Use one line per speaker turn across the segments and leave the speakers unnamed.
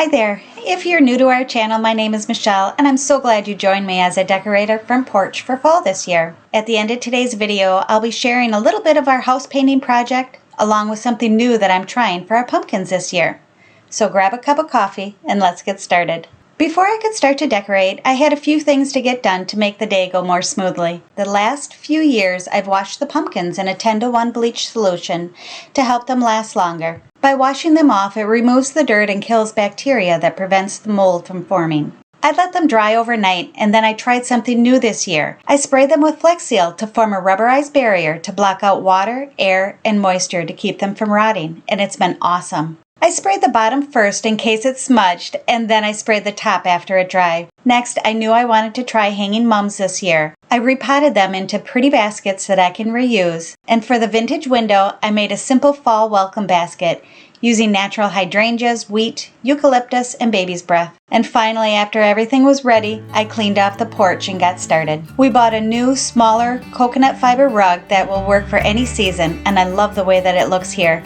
Hi there. If you're new to our channel, my name is Michelle, and I'm so glad you joined me as a decorator from Porch for fall this year. At the end of today's video, I'll be sharing a little bit of our house painting project, along with something new that I'm trying for our pumpkins this year. So grab a cup of coffee and let's get started. Before I could start to decorate, I had a few things to get done to make the day go more smoothly. The last few years, I've washed the pumpkins in a 10-to-1 bleach solution to help them last longer. By washing them off, it removes the dirt and kills bacteria that prevents the mold from forming. I let them dry overnight, and then I tried something new this year. I sprayed them with Flex Seal to form a rubberized barrier to block out water, air, and moisture to keep them from rotting, and it's been awesome. I sprayed the bottom first in case it smudged, and then I sprayed the top after it dried. Next, I knew I wanted to try hanging mums this year. I repotted them into pretty baskets that I can reuse, and for the vintage window, I made a simple fall welcome basket using natural hydrangeas, wheat, eucalyptus, and baby's breath. And finally, after everything was ready, I cleaned off the porch and got started. We bought a new, smaller coconut fiber rug that will work for any season, and I love the way that it looks here.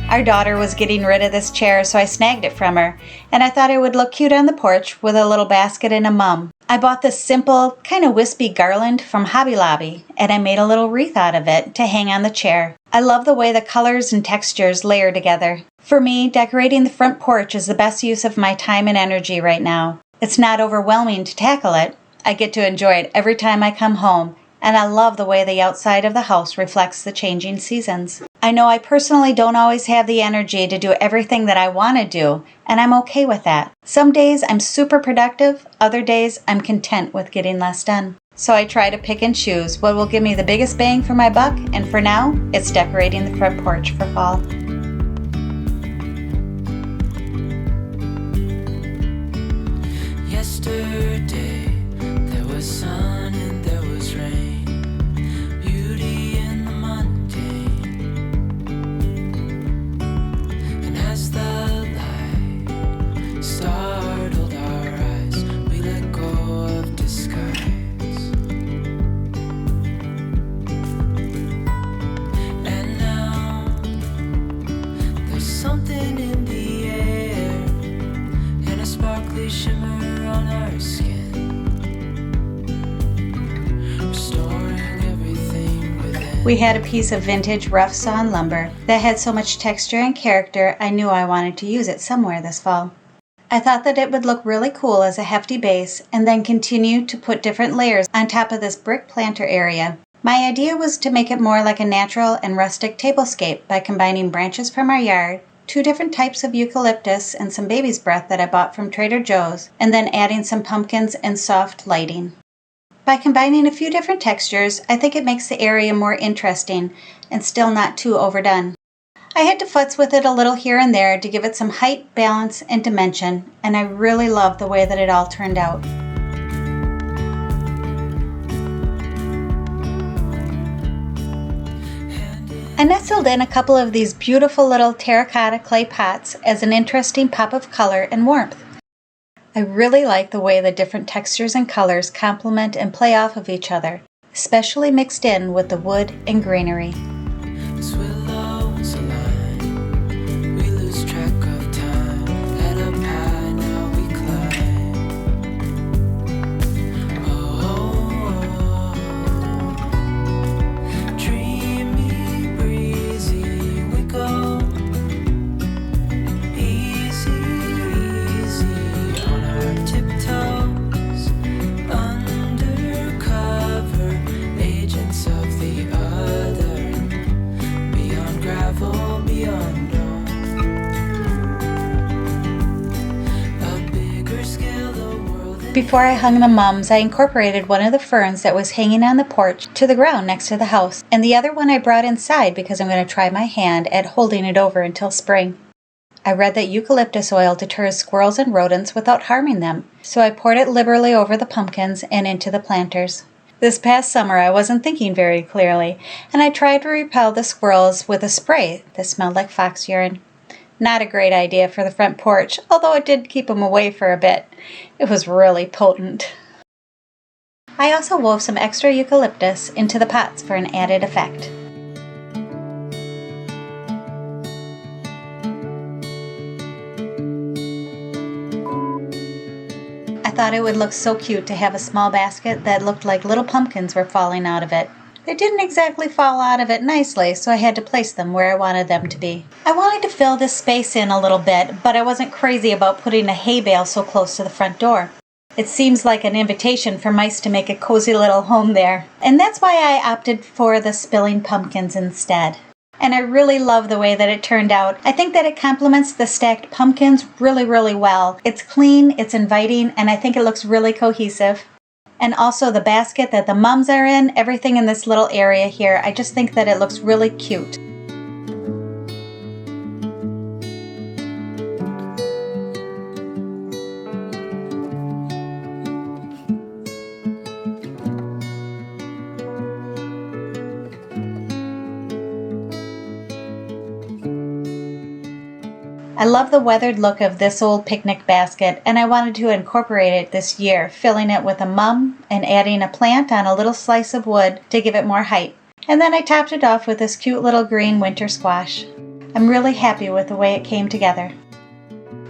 Our daughter was getting rid of this chair, so I snagged it from her, and I thought it would look cute on the porch with a little basket and a mum. I bought this simple, kind of wispy garland from Hobby Lobby, and I made a little wreath out of it to hang on the chair. I love the way the colors and textures layer together. For me, decorating the front porch is the best use of my time and energy right now. It's not overwhelming to tackle it. I get to enjoy it every time I come home, and I love the way the outside of the house reflects the changing seasons. I know I personally don't always have the energy to do everything that I want to do, and I'm okay with that. Some days I'm super productive, other days I'm content with getting less done. So I try to pick and choose what will give me the biggest bang for my buck, and for now, it's decorating the front porch for fall.
Yesterday, there was sun and there was rain, beauty in the mundane, and as the light startled our eyes, we let go of disguise, and now there's something in the air and a sparkly shimmer on our skin, restoring everything within.
We had a piece of vintage rough sawn lumber that had so much texture and character I knew I wanted to use it somewhere this fall. I thought that it would look really cool as a hefty base and then continue to put different layers on top of this brick planter area. My idea was to make it more like a natural and rustic tablescape by combining branches from our yard, 2 different types of eucalyptus, and some baby's breath that I bought from Trader Joe's, and then adding some pumpkins and soft lighting. By combining a few different textures, I think it makes the area more interesting and still not too overdone. I had to futz with it a little here and there to give it some height, balance, and dimension, and I really love the way that it all turned out. I nestled in a couple of these beautiful little terracotta clay pots as an interesting pop of color and warmth. I really like the way the different textures and colors complement and play off of each other, especially mixed in with the wood and greenery.
As willows align, we lose track of time. Head up high, now we climb. Oh, dreamy, breezy, we go. Easy, easy on our tiptoes. Undercover agents of the other. Beyond gravel, beyond dawn. A bigger scale, the world.
Before I hung the mums, I incorporated one of the ferns that was hanging on the porch to the ground next to the house, and the other one I brought inside because I'm going to try my hand at holding it over until spring. I read that eucalyptus oil deters squirrels and rodents without harming them, so I poured it liberally over the pumpkins and into the planters. This past summer I wasn't thinking very clearly, and I tried to repel the squirrels with a spray that smelled like fox urine. Not a great idea for the front porch, although it did keep them away for a bit. It was really potent. I also wove some extra eucalyptus into the pots for an added effect. thought it would look so cute to have a small basket that looked like little pumpkins were falling out of it. They didn't exactly fall out of it nicely, so I had to place them where I wanted them to be. I wanted to fill this space in a little bit, but I wasn't crazy about putting a hay bale so close to the front door. It seems like an invitation for mice to make a cozy little home there. And that's why I opted for the spilling pumpkins instead. And I really love the way that it turned out. I think that it complements the stacked pumpkins really, really well. It's clean, it's inviting, and I think it looks really cohesive. And also the basket that the mums are in, everything in this little area here, I just think that it looks really cute. I love the weathered look of this old picnic basket, and I wanted to incorporate it this year, filling it with a mum and adding a plant on a little slice of wood to give it more height. And then I topped it off with this cute little green winter squash. I'm really happy with the way it came together.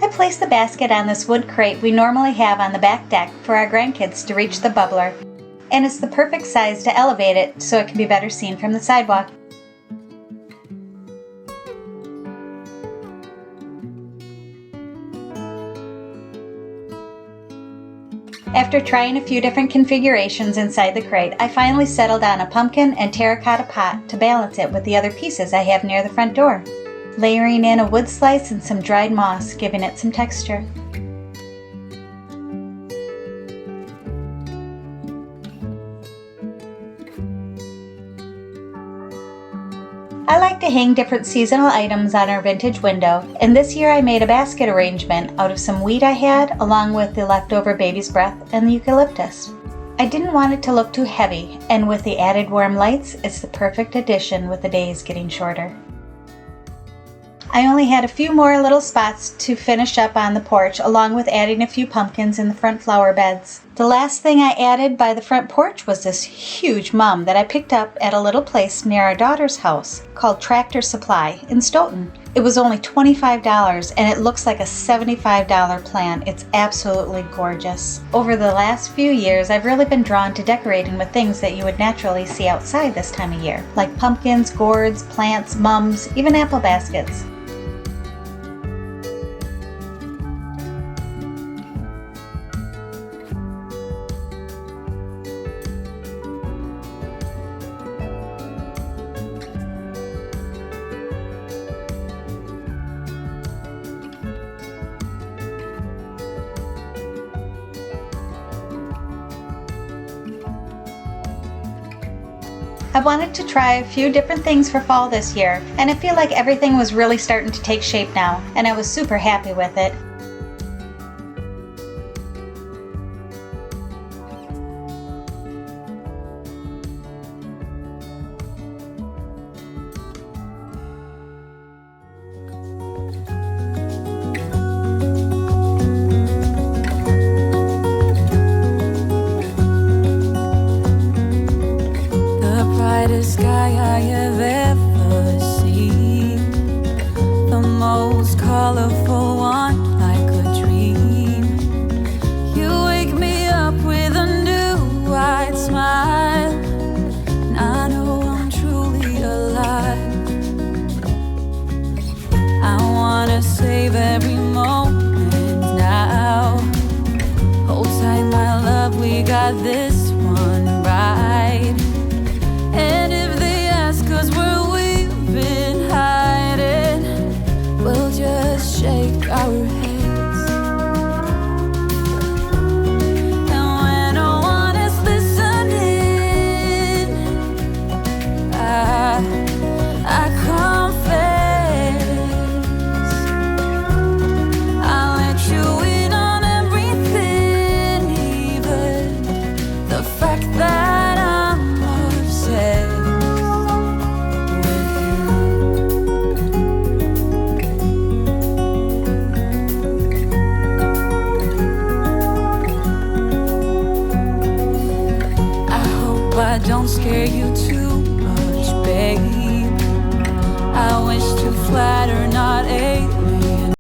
I placed the basket on this wood crate we normally have on the back deck for our grandkids to reach the bubbler, and it's the perfect size to elevate it so it can be better seen from the sidewalk. After trying a few different configurations inside the crate, I finally settled on a pumpkin and terracotta pot to balance it with the other pieces I have near the front door, layering in a wood slice and some dried moss, giving it some texture. I like to hang different seasonal items on our vintage window, and this year I made a basket arrangement out of some wheat I had, along with the leftover baby's breath and the eucalyptus. I didn't want it to look too heavy, and with the added warm lights, it's the perfect addition with the days getting shorter. I only had a few more little spots to finish up on the porch, along with adding a few pumpkins in the front flower beds. The last thing I added by the front porch was this huge mum that I picked up at a little place near our daughter's house called Tractor Supply in Stoughton. It was only $25 and it looks like a $75 plant. It's absolutely gorgeous. Over the last few years, I've really been drawn to decorating with things that you would naturally see outside this time of year, like pumpkins, gourds, plants, mums, even apple baskets. I wanted to try a few different things for fall this year, and I feel like everything was really starting to take shape now, and I was super happy with it.
Sky I have ever seen, the most colorful one like a dream. You wake me up with a new white smile, and I know I'm truly alive. I wanna save every moment now. Hold tight, my love, we got this one right. And if they ask us where we've been hiding, we'll just shake our heads. And when no one is listening, I confess, I'll let you in on everything, even the fact that I'm obsessed. I don't scare you